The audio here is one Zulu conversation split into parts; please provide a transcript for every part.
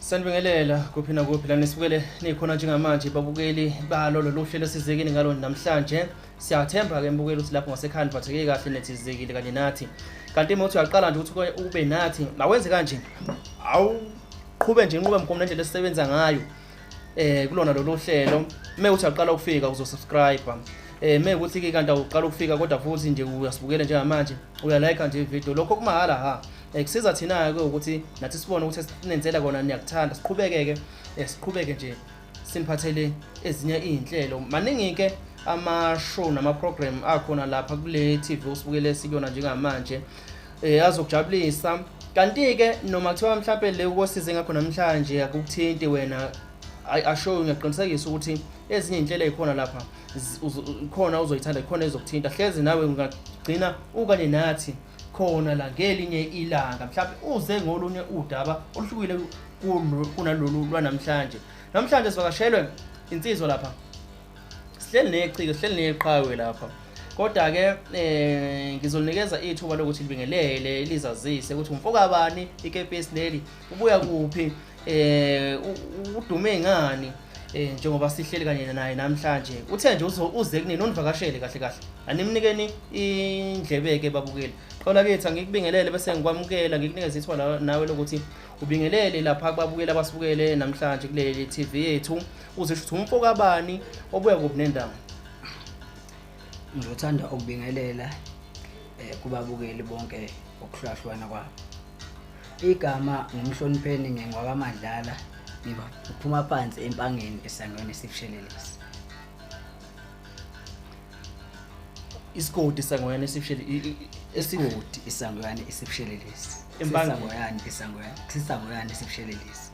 Sanibingelela kuphi nakuphi la nisibukele nikhona njengamanje babukeli balo lolu hlelo sizekile ngalo namhlanje. Siyathemba ke mbukeli ukuthi lapho ngasekhaya niphatheke kahle nethizekile kanye nathi. Kanti uma uthi uyaqala nje ukuthi ube nathi, awenze kanje. Awuqhube nje inqoba mgomo nendlela esisebenza ngayo. Kulona lolu hlelo, uthi uyaqala ukufika uzosubscribe. Ukuthi ke kanti awuqala ukufika kodwa futhi nje uyasibukela njengamanje, uyalike nje ivideo. Lokho kumahala ha. Kusiza thina ke ukuthi nathi sibone ukuthi sinenzela kona niyakuthanda siqhubeke siqhubeke nje siniphathele ezinye izinhlelo maningi ke ama-show nama-program akhona lapha kule TV usibukele sikuyona njengamanje azokujabulisa. Kanti ke noma kuthiwa mhlawumbe le ukosize ngakho namhlanje akukuthinti wena ashow ngiyaqinisekisa ukuthi ezinye izinhlelo ezikhona lapha khona uzoyithanda khona ezokuthinta hlezi nawe ungagcina ukanye nathi khona la ngelinye ilanga mhlawumbe uze ngolunye udaba oluhlukile kunalolu lwanamhlanje. Namhlanje sivakashelwe insizwa lapha, sihleli necike sihleli neqhawe lapha, kodwa ke ngizolinikeza ithuba lokuthi libingelele lizazise ukuthi umfoka bani ikepesi leli, ubuya kuphi, udume ngani, njengoba sihleli kanye naye namhlanje. Uthe nje uze kunini univakashele kahle kahle animnikeni indlebeke babukeli. Xola kithi ngikubingelele bese ngikwamukela ngikunikeza ithuba nawe lokuthi ubingelele lapha kubabukeli abasibukele namhlanje kuleli TV yethu, uze ukuthi umfoka bani obuya kuphi nendawo. Ngizothanda ukubingelela kubabukeli bonke okuhlahlwana kwabo. Igama ngumhlonipheni ngingwakaMadlala, ngiba uphuma phansi empangeni esangweni esifshelelisi. Isigodi sangweni esifshelelisi. Isigodi isangweni esifshelelisi. Isangweni esifshelelisi.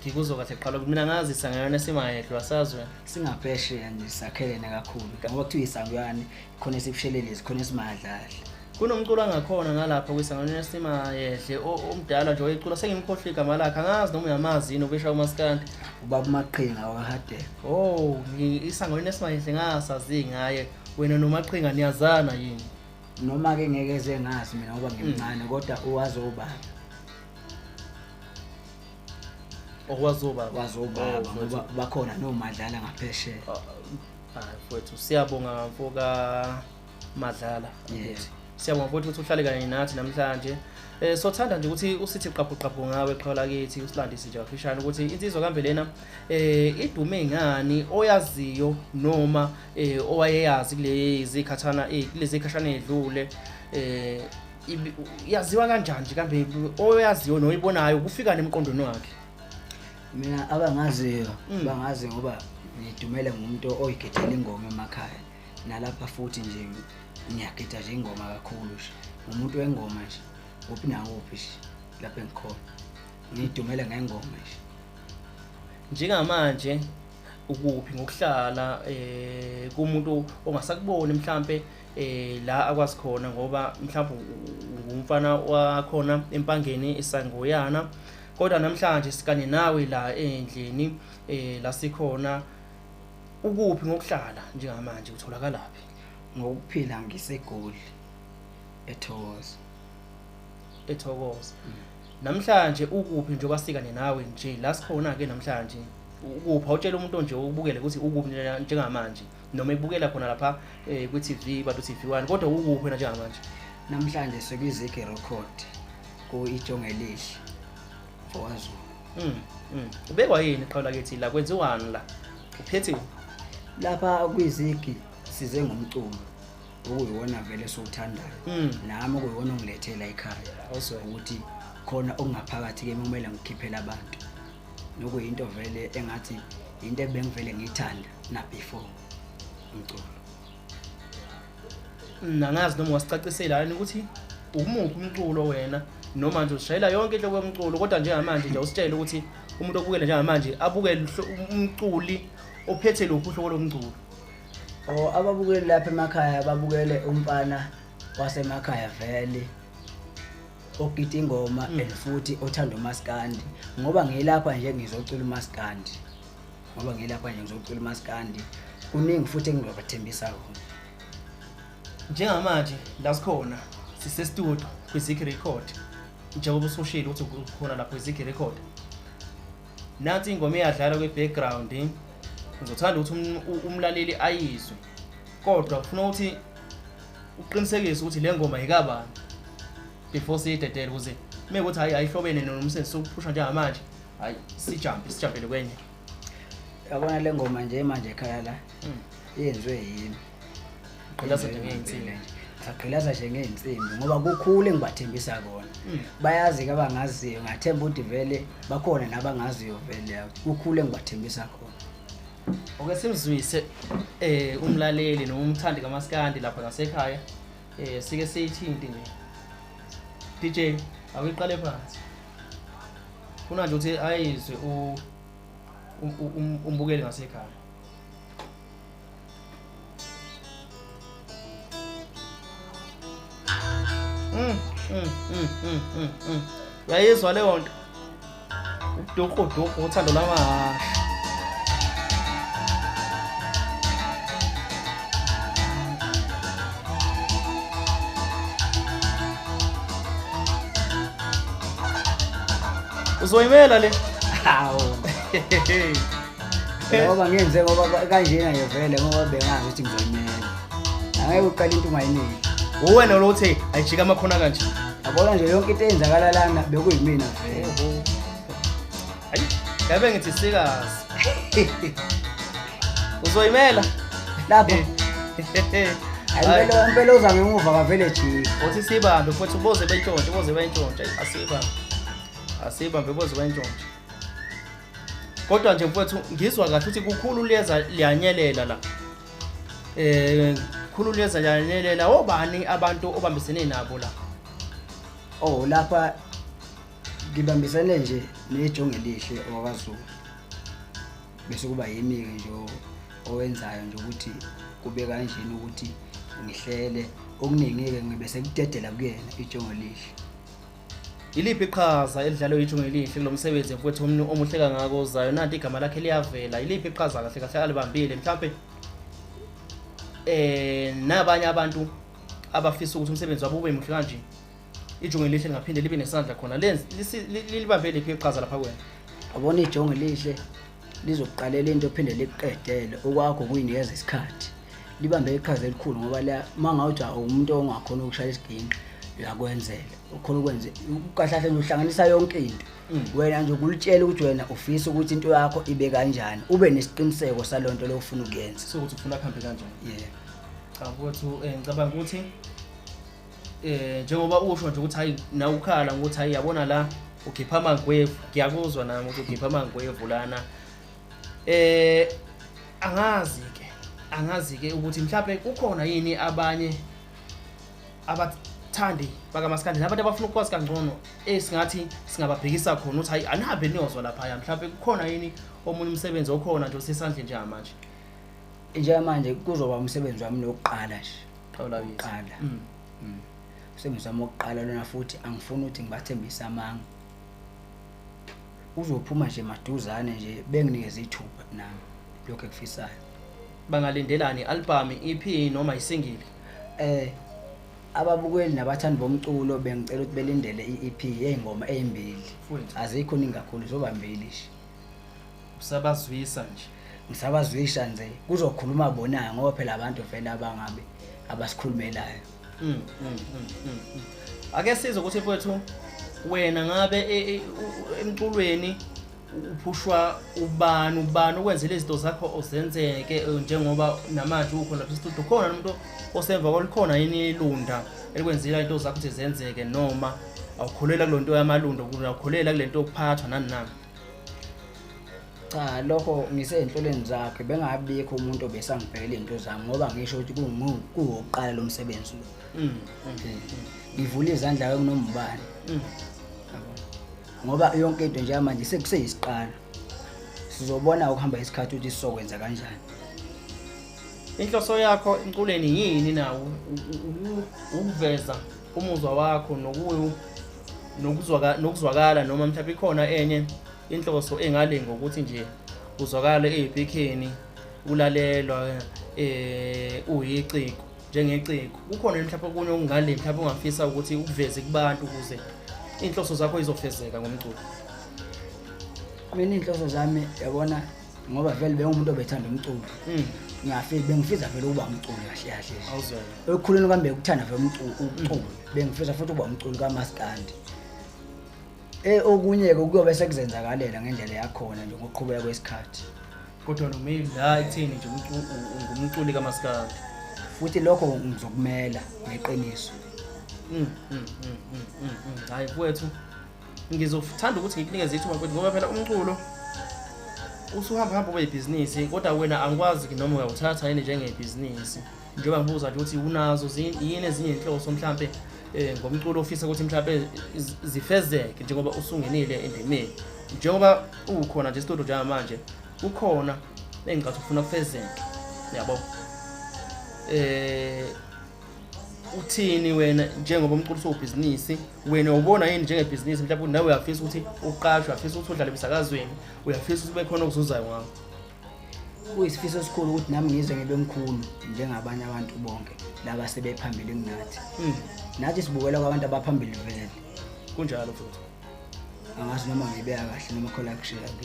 Ngikuzwa kahle qala mina ngazi isangweni esimayedwa sazwe singaphesheya nje sakhelene kakhulu ngoba kuthiwa isangweni khona esifshelelisi khona esimadlala. Kunomculo angakhona ngalapha kwisangweni esimayehle omdala nje oyicula sengimkhohlwe igama lakhe angazi noma uyamazi yini ubesha uMaskandi ubaba Maqhinga wakade. Isangweni esimayehle ngasazi ngaye, wena noMaqhinga niyazana yini? Noma ke ngeke ngazi mina ngoba ngimncane kodwa uwazi ubaba. Wazobaba ngoba bakhona noMadlala ngaphesheya. Mfowethu siyabonga mfoka Madlala. Siyabonga futhi ukuthi uhlale kanye nathi namhlanje. Sothanda nje ukuthi usithi qaphu ngawe xhola kithi usilandise nje afishane ukuthi insizwa kambe lena idume ngani oyaziyo noma owayeyazi kulezi khathana kulezi khashana edlule, yaziwa kanjani nje kambe oyaziyo noyibonayo kufika nemqondweni wakhe? Mina abangaziyo bangazi ngoba ngidumele ngumuntu oyigedela ingoma emakhaya nalapha futhi nje ngiyagida nje ingoma kakhulu nje umuntu wengoma nje uphi nawuphi nje lapha engikhona ngidumele ngengoma nje. Njengamanje ukuphi ngokuhlala kumuntu ongasakuboni mhlambe la akwazi khona ngoba mhlawumbe ngumfana wakhona empangeni esangoyana, kodwa namhlanje sikanye nawe la endlini la sikhona, ukuphi ngokuhlala njengamanje utholakala laphi? Ngokuphila ngisegoli Ethokoza. Namhlanje ukuphi nje kwasikane nawe nje la sikhona ke namhlanje ukuphi awutshela umuntu nje ubukele ukuthi ukuphi njengamanje noma ebukela khona lapha ku TV bantu TV1 kodwa ukuphi njengamanje? Namhlanje sekuyizike record ku iJongelihle fowaZulu. Ubekwa yini qhawula kithi la kwenziwani la? Uphethe lapha kwizigi size ngomculo okuyiwona vele sowuthandayo nami okuyiwona ongilethela ekhaya ukuthi khona okungaphakathi ke kumele ngikhiphele abantu nokuyinto vele engathi into ebengivele ngiyithanda na before umculo. Nangazi noma wasicacisela yini ukuthi umuphi umculo wena noma nje usishayela yonke into kwemculo kodwa njengamanje nje usitshela ukuthi umuntu obukele njengamanje abukele umculi ophethe lokhu uhlobo lomculo. Ababukeli lapha emakhaya babukele umfana wasemakhaya vele ogida ingoma futhi othanda uMaskandi ngoba ngilapha nje ngizocula uMaskandi kuningi futhi engizobathembisa khona. Njengamanje la sikhona sise studio kwiZikhi Record njengoba usushilo ukuthi ukhona lapho kwiZikhi Record nansi ingoma iyadlala kwe-background ngizothanda ukuthi umlaleli ayizwe kodwa ufuna ukuthi uqinisekise ukuthi le ngoma yikabani before siyidedele ukuze mekuthi hayi ayihlobene nomsebenzi sokuphusha njengamanje hayi sijampele kwenye. Yabona le ngoma nje manje ekhaya la yenziwe yimi Gqilaza nje ngeinsimbi. Sagqilaza nje ngeinsimbi ngoba kukhulu engibathembisa kona. Bayazi ke abangaziyo ngathemba ukuthi vele bakhona nabangaziyo vele kukhulu engibathembisa khona. Oke simzwise umlaleli noma umthandi kaMaskandi lapha ngasekhaya sike siyithinte nje. DJ akuyiqale phansi. Kuna nje ukuthi ayizwe umbukeli ngasekhaya. Yayizwa leyo nto. Udoko uthando lamahasha. Uzoyimela le? Hawu. Ngoba ngenze ngoba kanjena nje vele ngoba bengazi ukuthi ngizoyimela. Angeke uqale into ungayiniki. Uwena lo uthe ayijika amakhona kanje. Yabona nje yonke into eyenzakala lana bekuyimina vele. Hayi, yabe ngithi sikazi. Uzoyimela? Lapho. Impela uza ngemuva kavele jika. Uthi sibambe futhi uboze bentshontshe, asibambe boze bentshontshe. Kodwa nje mfowethu ngizwa kahle ukuthi kukhulu liyanyelela la. Kukhulu liyanyelela obani abantu obambisene nabo la. Oh lapha ngibambisene nje nejonge lihle okwaZulu. Bese kuba yimi ke nje owenzayo nje ukuthi kube kanjeni ukuthi ngihlele okuningeke ngibe sekudedela kuyena ijonge lihle. Iliphi iqhaza elidlalwe ijonge lihle lomsebenzi mfowethu omuhle kangako ozayo nanti igama lakhe liyavela. Iliphi iqhaza kahle alibambile mhlambe nabanye abantu abafisa ukuthi umsebenzi wabo ube muhle kanje. Ijonge lihle ngaphinde libe nesandla khona lilibambe liphi iqhaza lapha kwena. Abona ijonge lihle lizoqalela into phinde liqedele okwakho kuyinikeza isikhathi. Libambe iqhaza elikhulu ngoba la mangawuthi umuntu ongakhona ukushaya isiginqi uyakwenzela ukhona ukwenza ukahlahle nje uhlanganisa yonke into. Wena nje ukulitshela ukuthi wena ufisa ukuthi into yakho ibe kanjani ube nesiqiniseko salonto lo ufuna ukuyenza sokuthi ufuna kuhambe kanjani. Yeah. Ngicabanga ukuthi njengoba usho nje ukuthi hayi na ukhala ukuthi hayi yabona la ukhipha amangwevu ngiyakuzwa nami ukuthi ukhipha amangwevu lana. Angazi ke ukuthi mhlawumbe kukhona yini abanye abathandi bakaMaskandi nabantu abafuna ukwazi kangcono esingathi singababhekisa khona ukuthi hayi anihambe niyozwa lapha mhlawumbe kukhona yini omunye umsebenzi okhona nje osesandle nje manje. Njengamanje kuzoba umsebenzi wami lokuqala nje. Qala. Umsebenzi wami wokuqala lona futhi angifuni ukuthi ngibathembise amanga. Uzophuma nje maduzane nje benginikeze ithuba nami lokho ekufisayo. Bangalindelani album EP noma isingle? Ababukeli nabathandi bomculo bengicela ukuthi belindele iEP eyingoma ezimbili. Azikho ningi kakhulu zoba mbili nje. Usabazwisa nje. Ngisabazwisha nje kuzokhuluma bona ngoba phela abantu vele abangabe abasikhulumelayo. Ake sizwe ukuthi mfowethu wena ngabe emculweni uphushwa ubani ukwenzela izinto zakho ozenzeke njengoba namanje ukho lapha studio khona umuntu osemva kwalikhona yini ilunda elikwenzela into zakho ukuthi zenzeke noma awukholela kulonto yamalunda ukukholela kulento okuphathwa nani. Cha lokho ngisenhlolweni zakhe bengabikho umuntu obesangibhekela into zami ngoba ngisho ukuthi kuwoqala lo msebenzi lo. Ngivula izandla kunombani. Ngoba yonke into nje manje sekuseyisiqala. Sizobona ukuhamba isikhathi ukuthi sizokwenza kanjani. Inhloso yakho emculweni yini nawo ukuveza umuzwa wakho nokuzwakala noma mhlawumbe ikhona enye inhloso engalenga ukuthi nje uzwakale eziphikeni ulalelwa uyiciko njengeciko. Kukhona mhlawumbe okunye okungale mhlawumbe ungafisa ukuthi ukuveze kubantu ukuze inhloso zakho izofezeka ngomculo. mina inhloso zami yabona ngoba vele bengumuntu obethanda umculo bengifisa vele ukuba umculi kahle kahle awuzwela ekukhuleni kwami bekuthanda vele umculo bengifisa futhi ukuba umculi kaMaskandi okunye ke kuyobe sekuzenzakalela ngendlela yakhona nje ngokuqhubeka kwesikhathi kodwa nomeli la ithini nje ngumculi kaMaskandi futhi lokho ngizokumela ngeqiniso hayi kwethu ngizothanda ukuthi ngikunikeze ithuba mfowethu ngoba phela umculo usuhamba ube ibhizinisi kodwa wena angikwazi noma uyawuthatha yini njengebhizinisi njengoba ngibuza nje ukuthi unazo yini ezinye inhloso mhlambe ngomculo ofisa ukuthi mhlambe zifezeke njengoba usungenile endimeni njengoba ukhona nje studio njengamanje ukhona engicathi ufuna kufezeke yabo uthini wena njengoba umculo sobhizinisi wena ubona yini njengebhizinisi mhlawumbe nawe uyafisa ukuthi uqashwe uyafisa ukuthi udlale emsakazweni uyafisa ukuthi bekhona okuzuzayo ngakho kuyisifiso esikhulu ukuthi nami ngizwe ngibe mkhulu njengabanye abantu bonke laba sebephambili kunathi nathi sibukela kwabantu abaphambili vele kunjalo futhi angazi noma ngibeka kahle noma khola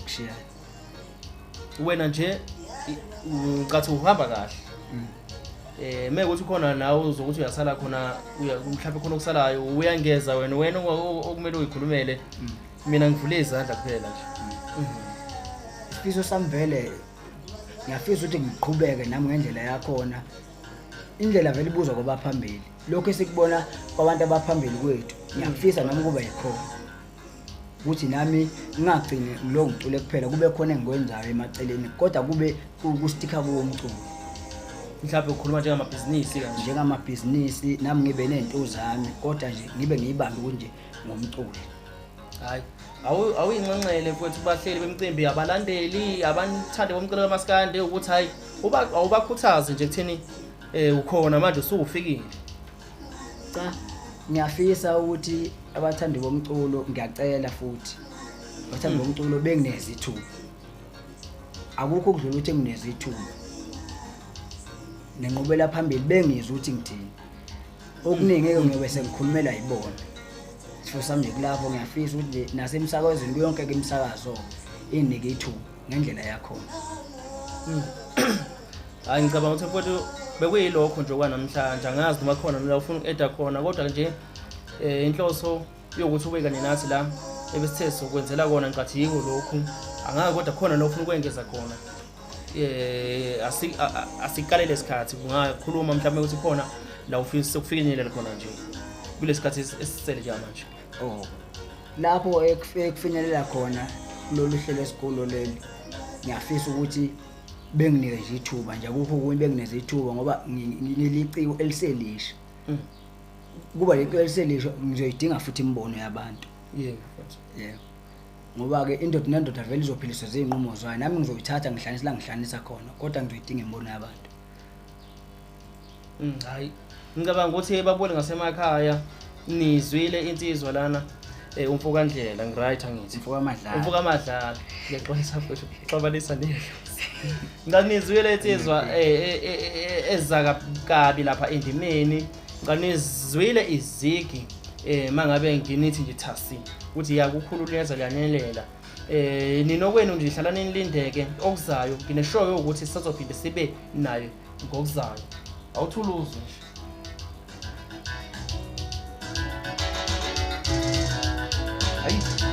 kushiya wena nje ucathi uhamba kahle mekuthi khona nawe uzokuthi uyasala khona mhlawumbe khona okusalayo uyangeza wena okumele uyikhulumele mina ngivule izandla kuphela nje isifiso sami vele ngiyafisa ukuthi ngiqhubeke nami ngendlela yakhona indlela vele ibuzwa kwabaphambili lokho esikubona kwabantu abaphambili kwethu ngiyafisa nami kube yikhona ukuthi nami ngingagcini lo ngicule kuphela kube khona engikwenzayo emaceleni kodwa kube kustika kuwo umculo mhlawumbe ukhuluma njengamabhizinisi kanje njengamabhizinisi nami ngibe nezinto zami kodwa nje ngibe ngiyibambe kunje ngomculo hayi awuyinxenxele mfowethu bahleli bemicimbi abalandeli abanthande bomculo kaMaskandi ukuthi hayi awubakhuthaze nje kutheni ukhona manje usufikile cha ngiyafisa ukuthi abathandi bomculo ngiyacela futhi abathandi bomculo bengineze ithuba akukho ukudlula ukuthi ngineze ithuba nenqubela phambili bengizwe ukuthi ngithini okuningi ngiyobe sengikhulumela yibona sifiso sami nje kulapho ngiyafisa ukuthi nasemsakazweni kuyonke ke imsakazo inike ithuba ngendlela yakhona hayi ngicabanga ukuthi mfowethu bekuyilokho nje kwanamhlanje angazi noma khona la ufuna uku-eda khona kodwa nje inhloso yokuthi ube kanye nathi la ebesithe sokwenzela kona ngicathi yiko lokhu angeke kodwa khona la ufuna ukwengeza khona asikalele isikhathi kungakhuluma mhlawumbe ukuthi khona la ufisa ukufinyelela khona nje kulesikhathi esisele manje lapho ekufinyelela khona kulolu hlelo esikolo leli ngiyafisa ukuthi benginike nje ithuba nje akukho okunye bengineze ithuba ngoba ngiliciko eliselisha kuba liciko eliselisha ngizoyidinga futhi imbono yabantu yebo ngoba ke indoda nendoda vele izophiliswa zezinqumo zayo nami ngizoyithatha ngihlanisa la ngihlanisa khona kodwa ngizoyidinga imbono yabantu hayi ngicabanga ukuthi babone ngasemakhaya nizwile insizwa lana umfokandlela ngiright angithi umfoka amadlala ngiyaqolisa futhi xobalisa nini nganizwile insizwa ezakabi lapha endimeni nganizwile izigi mangabe nginithi nje thasi ukuthi yakukhululeza liyanelela ninokwenu nje ihlala ninilindeke okuzayo ngineshoyo ukuthi sizophinde sibe nayo ngokuzayo awuthuluze nje hayi